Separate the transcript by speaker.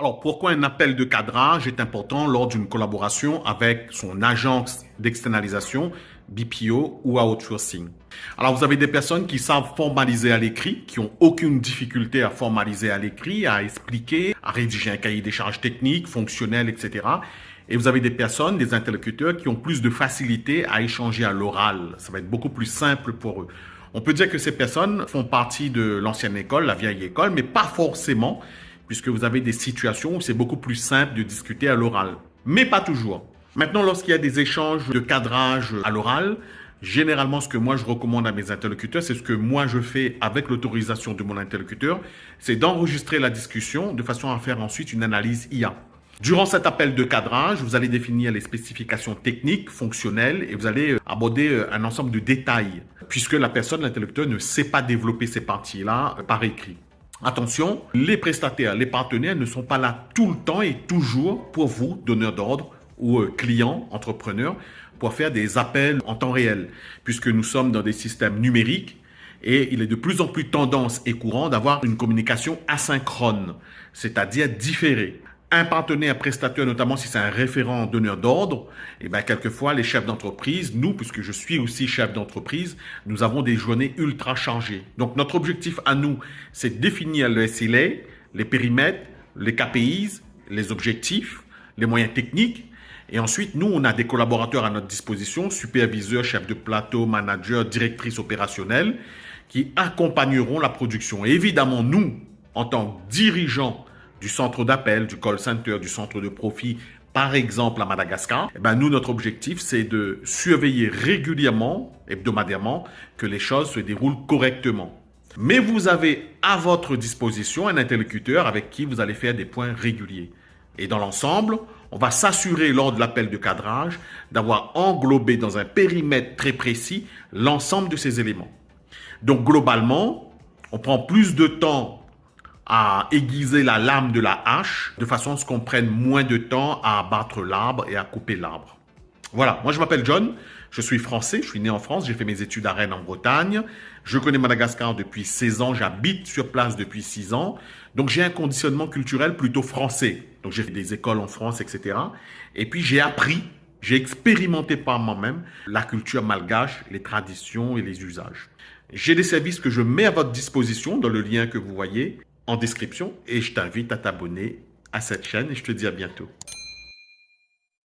Speaker 1: Alors, pourquoi un appel de cadrage est important lors d'une collaboration avec son agence d'externalisation, BPO ou outsourcing? Alors, vous avez des personnes qui savent formaliser à l'écrit, qui ont aucune difficulté à formaliser à l'écrit, à expliquer, à rédiger un cahier des charges techniques, fonctionnel, etc. Et vous avez des personnes, des interlocuteurs qui ont plus de facilité à échanger à l'oral. Ça va être beaucoup plus simple pour eux. On peut dire que ces personnes font partie de l'ancienne école, la vieille école, mais pas forcément, puisque vous avez des situations où c'est beaucoup plus simple de discuter à l'oral. Mais pas toujours. Maintenant, lorsqu'il y a des échanges de cadrage à l'oral, généralement, ce que moi je recommande à mes interlocuteurs, c'est ce que moi je fais avec l'autorisation de mon interlocuteur, c'est d'enregistrer la discussion de façon à faire ensuite une analyse IA. Durant cet appel de cadrage, vous allez définir les spécifications techniques, fonctionnelles, et vous allez aborder un ensemble de détails, puisque la personne, l'interlocuteur, ne sait pas développer ces parties-là par écrit. Attention, les prestataires, les partenaires ne sont pas là tout le temps et toujours pour vous, donneurs d'ordre ou clients, entrepreneurs, pour faire des appels en temps réel, puisque nous sommes dans des systèmes numériques et il est de plus en plus tendance et courant d'avoir une communication asynchrone, c'est-à-dire différée. Un partenaire prestataire, notamment si c'est un référent donneur d'ordre, et bien quelquefois les chefs d'entreprise, nous, puisque je suis aussi chef d'entreprise, nous avons des journées ultra chargées. Donc notre objectif à nous, c'est de définir le SLA, les périmètres, les KPIs, les objectifs, les moyens techniques. Et ensuite, nous, on a des collaborateurs à notre disposition, superviseurs, chefs de plateau, managers, directrices opérationnelles, qui accompagneront la production. Et évidemment, nous, en tant que dirigeants du centre d'appel, du call center, du centre de profit, par exemple à Madagascar, eh ben nous, notre objectif, c'est de surveiller régulièrement, hebdomadairement, que les choses se déroulent correctement. Mais vous avez à votre disposition un interlocuteur avec qui vous allez faire des points réguliers. Et dans l'ensemble, on va s'assurer lors de l'appel de cadrage d'avoir englobé dans un périmètre très précis l'ensemble de ces éléments. Donc globalement, on prend plus de temps à aiguiser la lame de la hache de façon à ce qu'on prenne moins de temps à abattre l'arbre et à couper l'arbre. Voilà, moi je m'appelle John, je suis français, je suis né en France, j'ai fait mes études à Rennes en Bretagne, je connais Madagascar depuis 16 ans, j'habite sur place depuis 6 ans, donc j'ai un conditionnement culturel plutôt français. Donc j'ai fait des écoles en France, etc. Et puis j'ai appris, j'ai expérimenté par moi-même la culture malgache, les traditions et les usages. J'ai des services que je mets à votre disposition dans le lien que vous voyez en description et je t'invite à t'abonner à cette chaîne et je te dis à bientôt.